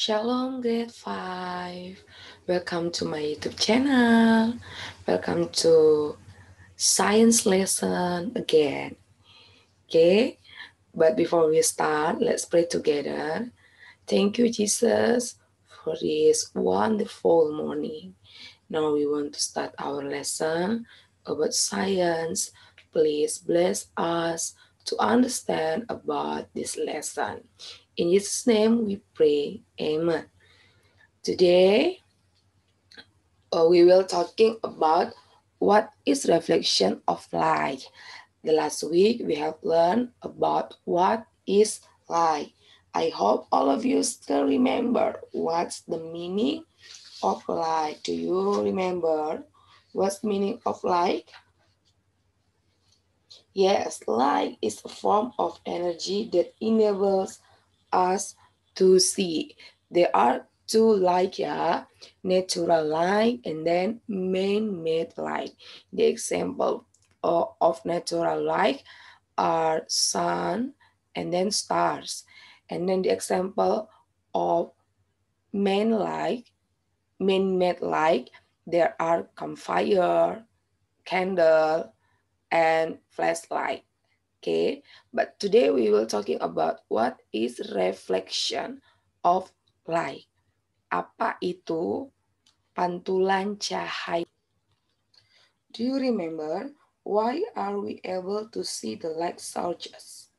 Shalom grade 5. Welcome to my YouTube channel. Welcome to science lesson again. Okay, but before we start, let's pray together. Thank you, Jesus, for this wonderful morning. Now we want to start our lesson about science. Please bless us to understand about this lesson. In Jesus' name we pray. Amen. Today, we will talking about what is reflection of light. The last week we have learned about what is light. I hope all of you still remember what's the meaning of light. Do you remember what's the meaning of light? Yes, light is a form of energy that enables us to see. There are two light, natural light and then man-made light. The example of natural light are sun and then stars. And then the example of man-made light, there are campfire, candle, and flashlight. Okay, but today we will talking about what is reflection of light. Apa itu pantulan cahaya? Do you remember why are we able to see the light sources?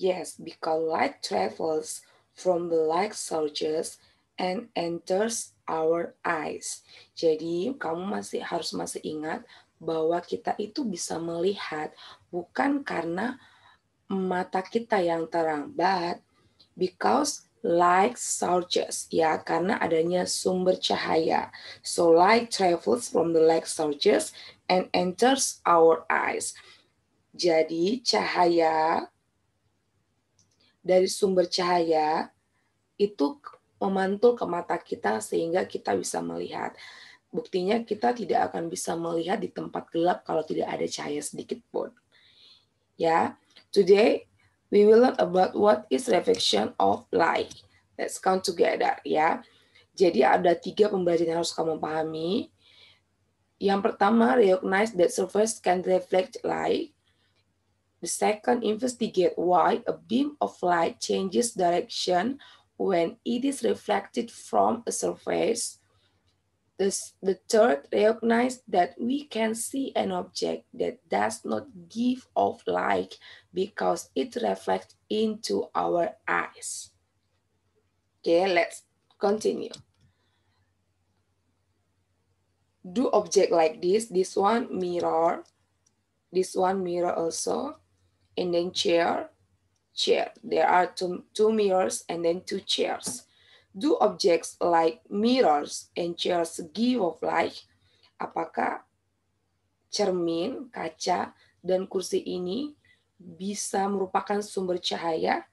Yes, because light travels from the light sources and enters our eyes. Jadi kamu harus ingat bahwa kita itu bisa melihat bukan karena mata kita yang terang, but because light sources, ya, karena adanya sumber cahaya. So light travels from the light sources and enters our eyes. Jadi cahaya dari sumber cahaya itu memantul ke mata kita sehingga kita bisa melihat. Buktinya kita tidak akan bisa melihat di tempat gelap kalau tidak ada cahaya sedikit pun. Ya, today we will learn about what is reflection of light. Let's count together, ya. Jadi ada 3 pembelajaran yang harus kamu pahami. Yang pertama, recognize that surface can reflect light. The second, investigate why a beam of light changes direction when it is reflected from a surface. The third, recognize that we can see an object that does not give off light because it reflects into our eyes. Okay, let's continue. Do object like this one mirror, this one mirror also, and then chair. There are two mirrors and then 2 chairs. Do objects like mirrors and chairs give off light? Apakah cermin, kaca, dan kursi ini bisa merupakan sumber cahaya?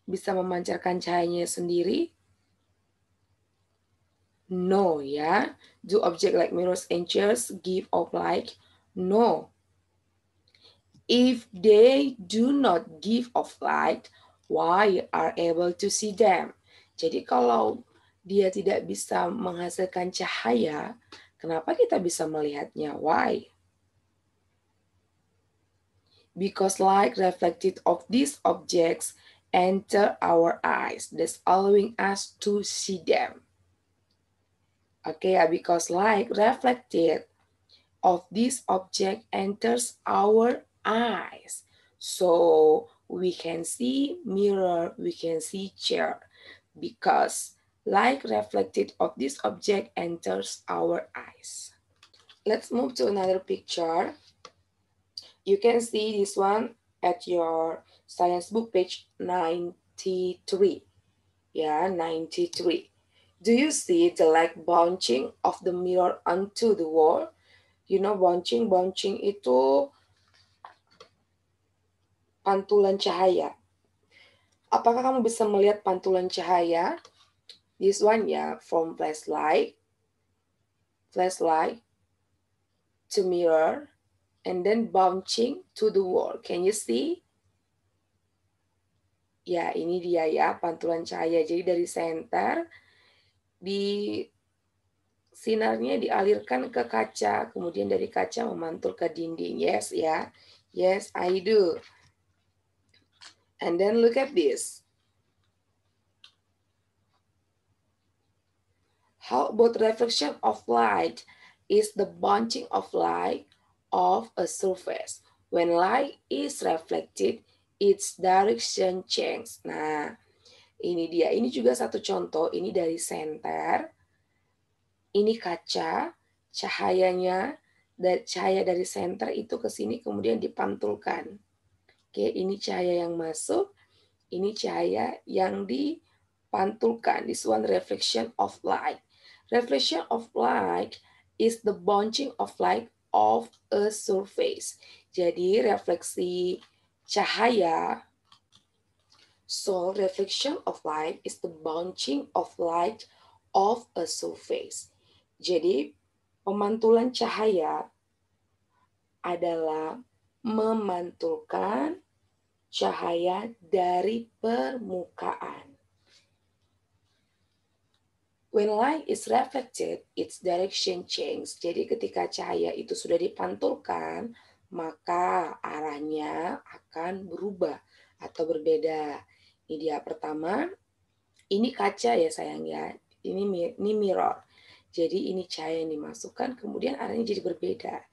Bisa memancarkan cahayanya sendiri? No, ya. Do object like mirrors and chairs give off light? No. If they do not give off light, why are able to see them? Jadi kalau dia tidak bisa menghasilkan cahaya, kenapa kita bisa melihatnya? Why? Because light reflected of these objects enter our eyes, thus allowing us to see them. Okay, because light reflected of this object enters our eyes. So we can see mirror, we can see chair, because light reflected of this object enters our eyes. Let's move to another picture. You can see this one at your science book, page 93. Yeah, 93. Do you see the light bouncing of the mirror onto the wall? You know, bouncing itu pantulan cahaya. Apakah kamu bisa melihat pantulan cahaya? This one, ya, from flashlight to mirror, and then bouncing to the wall. Can you see? Ya, ini dia ya pantulan cahaya. Jadi dari senter di sinarnya dialirkan ke kaca, kemudian dari kaca memantul ke dinding. Yes ya. Yes, I do. And then look at this. How about reflection of light? Is the bunching of light of a surface. When light is reflected, its direction changes. Nah, ini dia. Ini juga satu contoh. Ini dari senter. Ini kaca. Cahayanya, cahaya dari senter itu ke sini kemudian dipantulkan. Oke, ini cahaya yang masuk. Ini cahaya yang dipantulkan. This one reflection of light. Reflection of light is the bunching of light of a surface. Jadi refleksi cahaya. So reflection of light is the bunching of light of a surface. Jadi pemantulan cahaya adalah memantulkan cahaya dari permukaan. When light is reflected, its direction changes. Jadi ketika cahaya itu sudah dipantulkan, maka arahnya akan berubah atau berbeda. Ini dia pertama, ini kaca ya sayang ya, ini mirror. Jadi ini cahaya yang dimasukkan, kemudian arahnya jadi berbeda.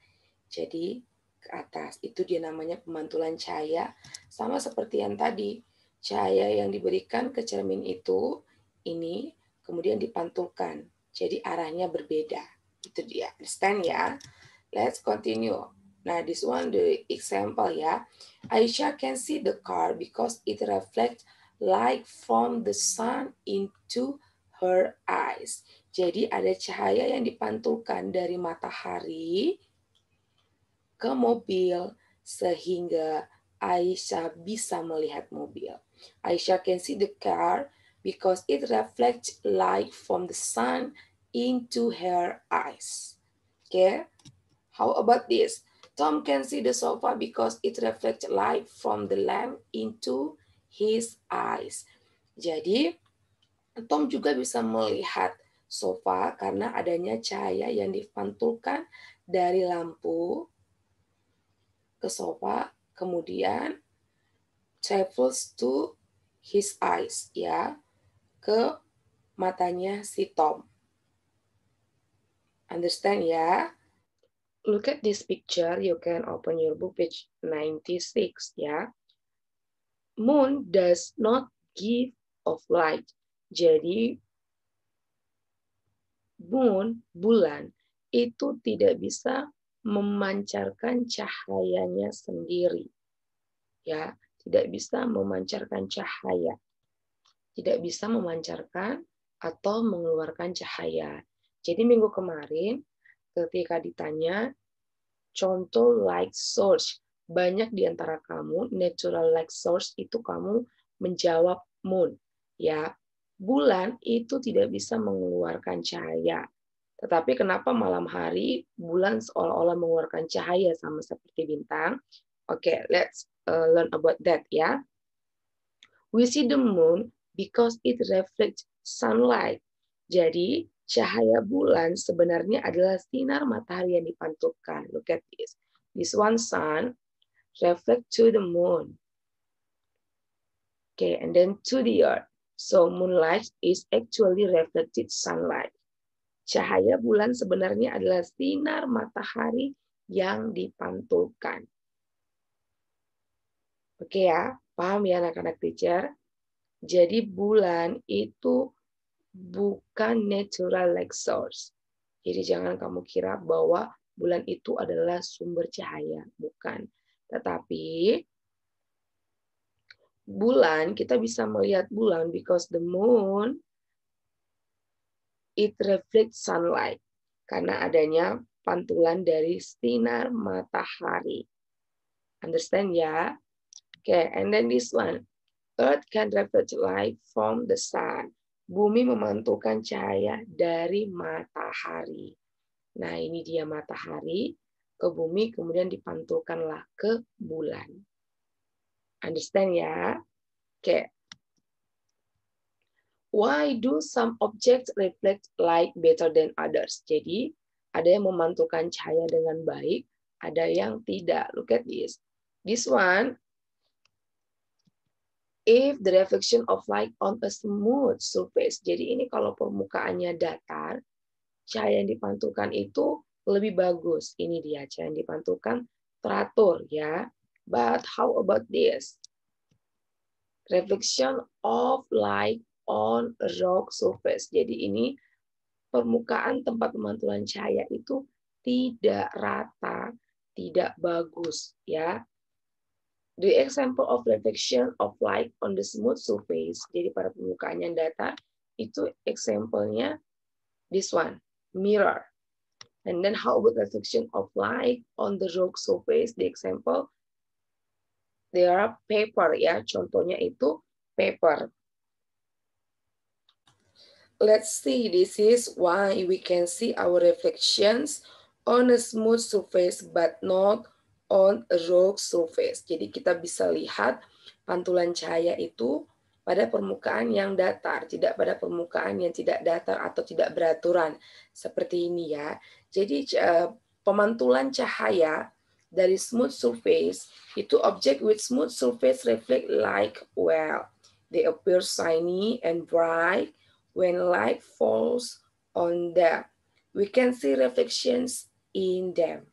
Jadi ke atas, itu dia namanya pemantulan cahaya. Sama seperti yang tadi, cahaya yang diberikan ke cermin itu, ini kemudian dipantulkan. Jadi arahnya berbeda. Itu dia. Understand ya? Let's continue. Nah, this one the example ya. Aisyah can see the car because it reflects light from the sun into her eyes. Jadi ada cahaya yang dipantulkan dari matahari ke mobil sehingga Aisyah bisa melihat mobil. Aisyah can see the car because it reflects light from the sun into her eyes. Okay? How about this? Tom can see the sofa because it reflects light from the lamp into his eyes. Jadi, Tom juga bisa melihat sofa karena adanya cahaya yang dipantulkan dari lampu ke sofa, kemudian travels to his eyes, ya, ke matanya si Tom. Understand ya? Look at this picture. You can open your book page 96 ya. Moon does not give off light. Jadi bulan itu tidak bisa memancarkan cahayanya sendiri. Ya, tidak bisa memancarkan cahaya. Tidak bisa memancarkan atau mengeluarkan cahaya. Jadi minggu kemarin ketika ditanya contoh light source, banyak di antara kamu natural light source itu kamu menjawab moon. Ya, bulan itu tidak bisa mengeluarkan cahaya. Tetapi kenapa malam hari bulan seolah-olah mengeluarkan cahaya sama seperti bintang? Oke, let's learn about that ya. We see the moon because it reflects sunlight. Jadi, cahaya bulan sebenarnya adalah sinar matahari yang dipantulkan. Look at this. This one sun reflect to the moon. Okay, and then to the earth. So moonlight is actually reflected sunlight. Cahaya bulan sebenarnya adalah sinar matahari yang dipantulkan. Oke ya, paham ya anak-anak teacher? Jadi bulan itu bukan natural light source. Jadi jangan kamu kira bahwa bulan itu adalah sumber cahaya, bukan. Tetapi bulan, kita bisa melihat bulan because the moon it reflects sunlight. Karena adanya pantulan dari sinar matahari. Understand ya? Okay, and then this one. Earth can reflect light from the sun. Bumi memantulkan cahaya dari matahari. Nah, ini dia matahari ke bumi, kemudian dipantulkanlah ke bulan. Understand ya? Oke, Why do some objects reflect light better than others? Jadi, ada yang memantulkan cahaya dengan baik, ada yang tidak. Look at this. This one, if the reflection of light on a smooth surface. Jadi ini kalau permukaannya datar, cahaya yang dipantulkan itu lebih bagus. Ini dia, cahaya yang dipantulkan teratur ya. But how about this? Reflection of light on a rock surface. Jadi ini permukaan tempat pemantulan cahaya itu tidak rata, tidak bagus ya. The example of reflection of light on the smooth surface. Jadi pada permukaan yang datar itu example-nya this one, mirror. And then how about reflection of light on the rock surface? The example they are paper ya. Contohnya itu paper. Let's see, this is why we can see our reflections on a smooth surface but not on a rock surface. Jadi kita bisa lihat pantulan cahaya itu pada permukaan yang datar, tidak pada permukaan yang tidak datar atau tidak beraturan. Seperti ini ya. Jadi pemantulan cahaya dari smooth surface, itu object with smooth surface reflect light well. They appear shiny and bright. When light falls on them, we can see reflections in them.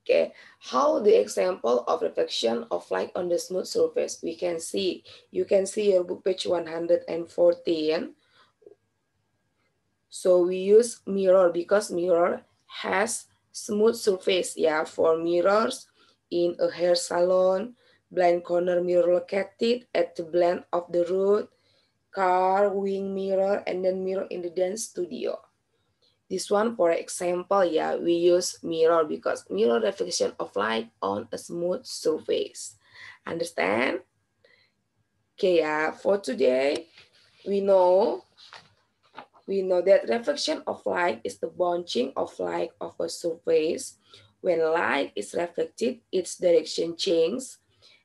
Okay, how the example of reflection of light on the smooth surface? We can see, you can see your book page 114. So we use mirror because mirror has smooth surface. Yeah, for mirrors in a hair salon, blind corner mirror located at the blend of the road, car, wing mirror, and then mirror in the dance studio. This one, for example, yeah, we use mirror because mirror reflection of light on a smooth surface. Understand? Okay, yeah, for today, we know that reflection of light is the bouncing of light of a surface. When light is reflected, its direction changes.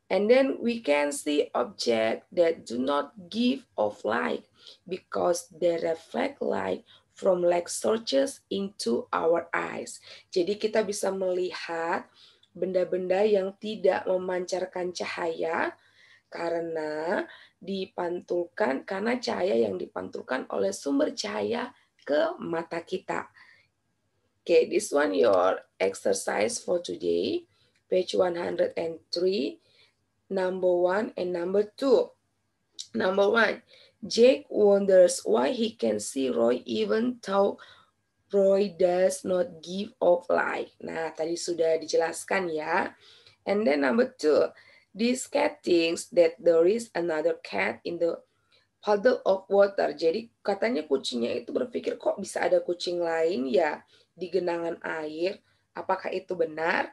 And then we can see objects that do not give off light because they reflect light from light sources into our eyes. Jadi kita bisa melihat benda-benda yang tidak memancarkan cahaya karena cahaya yang dipantulkan oleh sumber cahaya ke mata kita. Okay, this one your exercise for today, page 103. Number 1 and number 2. Number 1, Jake wonders why he can see Roy even though Roy does not give off light. Nah, tadi sudah dijelaskan ya. And then number 2, this cat thinks that there is another cat in the puddle of water. Jadi katanya kucingnya itu berpikir kok bisa ada kucing lain ya di genangan air. Apakah itu benar?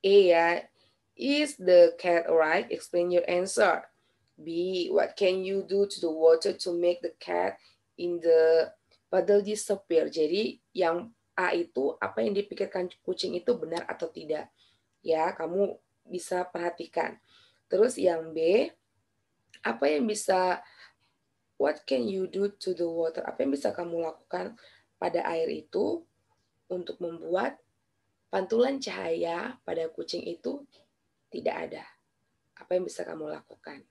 Ya. Is the cat right? Explain your answer. B, what can you do to the water to make the cat in the puddle disappear? Jadi yang A itu apa yang dipikirkan kucing itu benar atau tidak? Ya, kamu bisa perhatikan. Terus yang B, apa yang bisa, what can you do to the water? Apa yang bisa kamu lakukan pada air itu untuk membuat pantulan cahaya pada kucing itu tidak ada. Apa yang bisa kamu lakukan?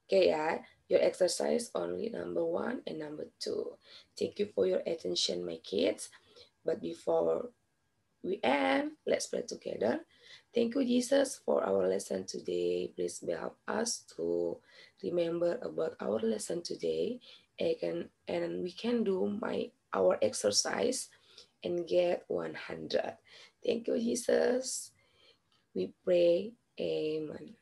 Okay, ya. Your exercise only number 1 and number 2. Thank you for your attention, my kids. But before we end, let's pray together. Thank you, Jesus, for our lesson today. Please help us to remember about our lesson today, and we can do our exercise and get 100. Thank you, Jesus. We pray. Amen.